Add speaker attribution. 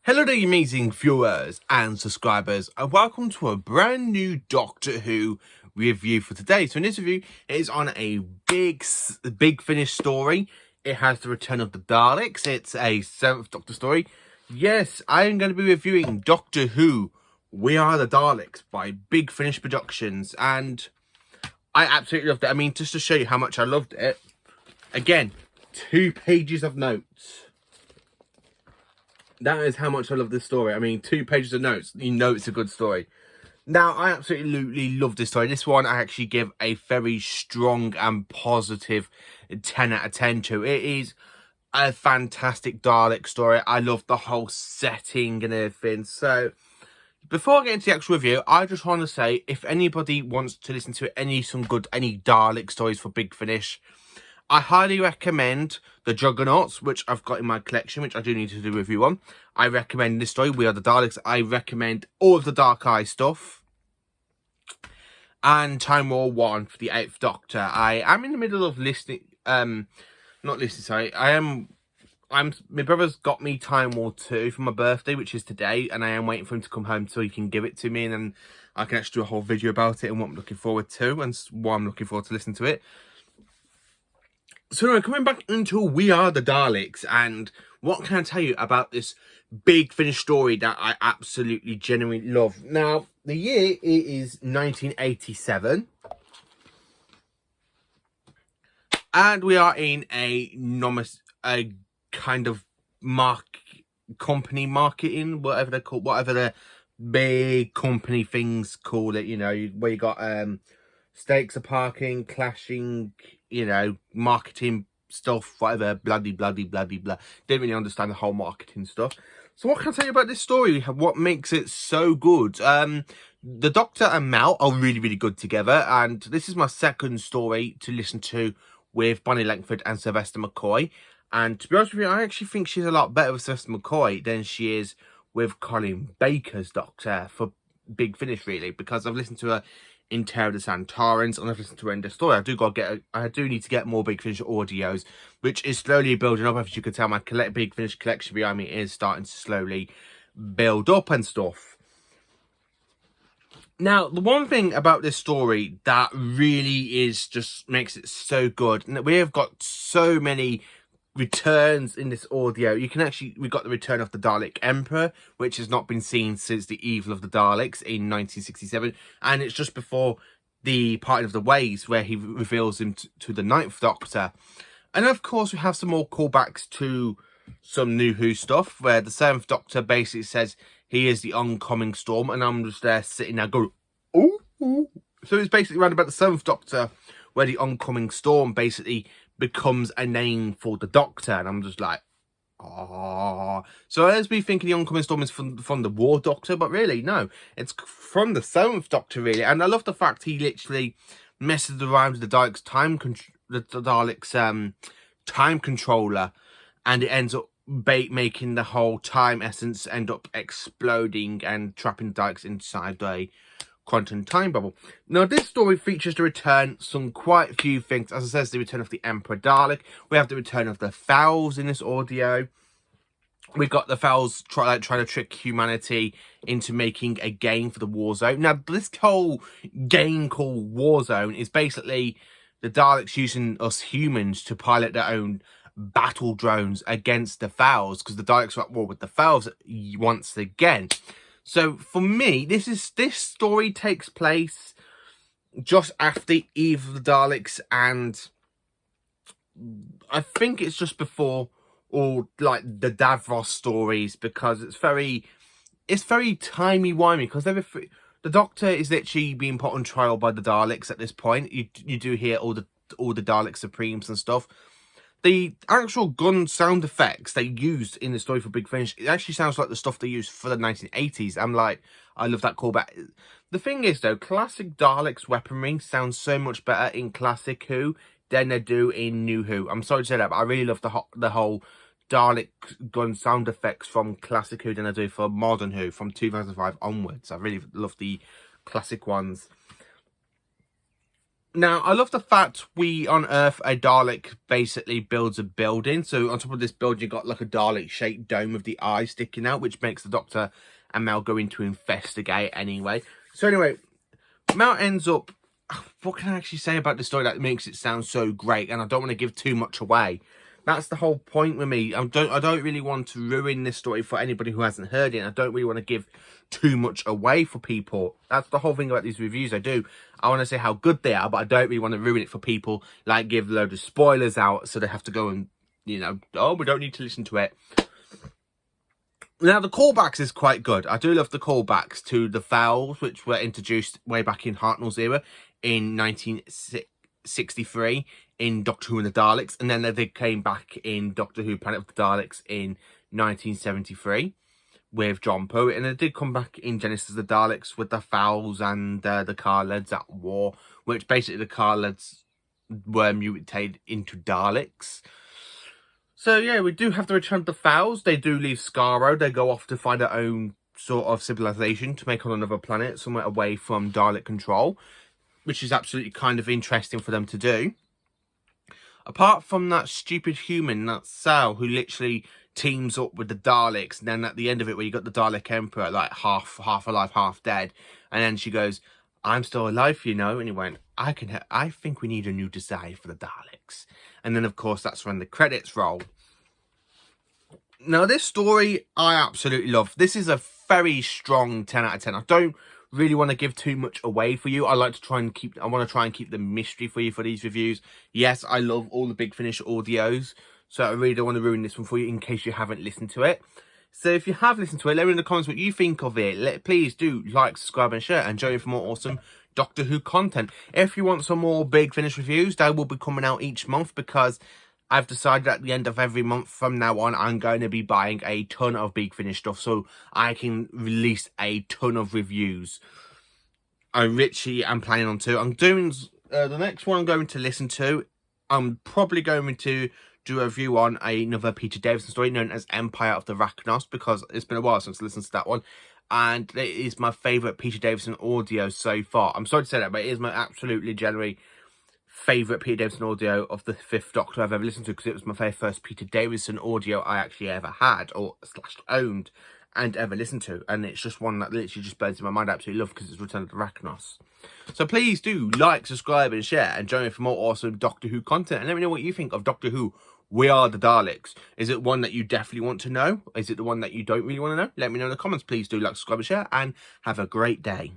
Speaker 1: Hello there, you amazing viewers and subscribers, and welcome to a brand new Doctor Who review for today. So in this review, it is on a big Finish story. It has the return of the Daleks. It's a 7th Doctor story. Yes, I am going to be reviewing Doctor Who, We Are The Daleks by Big Finish Productions, and I absolutely loved it. I mean, just to show you how much I loved it, again, 2 pages of notes. That is how much I love this story. I mean, 2 pages of notes. You know it's a good story. Now, I absolutely love this story. This one I actually give a very strong and positive 10 out of 10 to. It is a fantastic Dalek story. I love the whole setting and everything. So, before I get into the actual review, I just want to say, if anybody wants to listen to any Dalek stories for Big Finish, I highly recommend the Juggernauts, which I've got in my collection, which I do need to do a review on. I recommend this story, We Are The Daleks. I recommend all of the Dark Eye stuff. And Time War 1 for the 8th Doctor. I am in the middle of listening, not listening, sorry. My brother's got me Time War 2 for my birthday, which is today. And I am waiting for him to come home so he can give it to me. And then I can actually do a whole video about it and what I'm looking forward to. And why I'm looking forward to listening to it. So anyway, coming back into We Are The Daleks, and what can I tell you about this Big Finish story that I absolutely genuinely love. Now, the year is 1987, and we are in a kind of company marketing, whatever they call, whatever the big company things call it, you know, where you got stakes of parking, clashing, you know, marketing stuff, whatever, bloody blah. Didn't really understand the whole marketing stuff. So what can I tell you about this story? What makes it so good? The Doctor and Mel are really good together, and this is my second story to listen to with Bonnie Langford and Sylvester McCoy. And to be honest with you, I actually think she's a lot better with Sylvester McCoy than she is with Colin Baker's Doctor for Big Finish, really, because I've listened to her in Terror of the Santarans, and I've listened to End of Story. I do need to get more Big Finish audios, which is slowly building up. As you can tell, my Big Finish collection behind me is starting to slowly build up and stuff. Now, the one thing about this story that really just makes it so good, and we have got so many returns in this audio. We got the return of the Dalek Emperor, which has not been seen since the Evil of the Daleks in 1967, and it's just before the Parting of the Ways where he reveals him to the 9th Doctor. And of course we have some more callbacks to some New Who stuff, where the 7th Doctor basically says he is the oncoming storm, and I'm just there sitting there going, ooh. So it's basically around about the 7th Doctor where the oncoming storm basically becomes a name for the Doctor, and I'm just like, oh. So as we think the oncoming storm is from the War Doctor, but really no, it's from the 7th Doctor, really. And I love the fact he literally messes around with the Dalek's time controller, and it ends up making the whole time essence end up exploding and trapping the Daleks inside a quantum time bubble. Now, this story features the return quite a few things. As I said, the return of the Emperor Dalek. We have the return of the Fowls in this audio. We got the Fowls trying to trick humanity into making a game for the War Zone. Now, this whole game called War Zone is basically the Daleks using us humans to pilot their own battle drones against the Fowls, because the Daleks are at war with the Fowls once again. So for me, this story takes place just after Eve of the Daleks, and I think it's just before all like the Davros stories, because it's very timey-wimey, because the Doctor is literally being put on trial by the Daleks at this point. You do hear all the Dalek Supremes and stuff. The actual gun sound effects they used in the story for Big Finish, it actually sounds like the stuff they used for the 1980s. I love that callback. The thing is, though, classic Daleks weaponry sounds so much better in Classic Who than they do in New Who. I'm sorry to say that, but I really love the whole Dalek gun sound effects from Classic Who than I do for Modern Who from 2005 onwards. I really love the classic ones. Now, I love the fact we on Earth, a Dalek basically builds a building. So on top of this building, you've got like a Dalek-shaped dome with the eye sticking out, which makes the Doctor and Mel go in to investigate anyway. So anyway, Mel ends up... What can I actually say about the story that makes it sound so great? And I don't want to give too much away. That's the whole point with me. I don't really want to ruin this story for anybody who hasn't heard it. I don't really want to give too much away for people. That's the whole thing about these reviews I do. I want to say how good they are, but I don't really want to ruin it for people. Like, give a load of spoilers out so they have to go and, you know, oh, we don't need to listen to it. Now, the callbacks is quite good. I do love the callbacks to the Fowls, which were introduced way back in Hartnell's era in 1963 in Doctor Who and the Daleks. And then they came back in Doctor Who Planet of the Daleks in 1973 with John Poe. And they did come back in Genesis of the Daleks with the Fowls and the Carleds at war, which basically the Carleds were mutated into Daleks. So, yeah, we do have to return the Fowls. They do leave Skaro. They go off to find their own sort of civilization to make on another planet, somewhere away from Dalek control, which is absolutely kind of interesting for them to do. Apart from that stupid human, that Sal, who literally teams up with the Daleks, and then at the end of it, where you got the Dalek Emperor, like half alive, half dead, and then she goes, I'm still alive, you know, and he went, I think we need a new design for the Daleks. And then, of course, that's when the credits roll. Now, this story, I absolutely love. This is a very strong 10 out of 10. I don't really want to give too much away for you. I want to try and keep the mystery for you for these reviews. Yes, I love all the Big Finish audios, so I really don't want to ruin this one for you in case you haven't listened to it. So if you have listened to it, let me know in the comments what you think of it. Please do like, subscribe and share, and join me for more awesome Doctor Who content. If you want some more Big Finish reviews, they will be coming out each month, because I've decided at the end of every month from now on, I'm going to be buying a ton of Big Finish stuff so I can release a ton of reviews. I literally am planning on to. I'm doing the next one I'm going to listen to. I'm probably going to do a review on another Peter Davison story known as Empire of the Rachnos, because it's been a while since I listened to that one. And it is my favourite Peter Davison audio so far. I'm sorry to say that, but it is my absolutely generally favourite Peter Davison audio of the 5th Doctor I've ever listened to, because it was my very first Peter Davison audio I actually ever had, or / owned, and ever listened to. And it's just one that literally just burns in my mind. I absolutely love, because it's Return of the Rachnos. So please do like, subscribe and share, and join me for more awesome Doctor Who content. And let me know what you think of Doctor Who We Are The Daleks. Is it one that you definitely want to know? Is it the one that you don't really want to know? Let me know in the comments. Please do like, subscribe and share, and have a great day.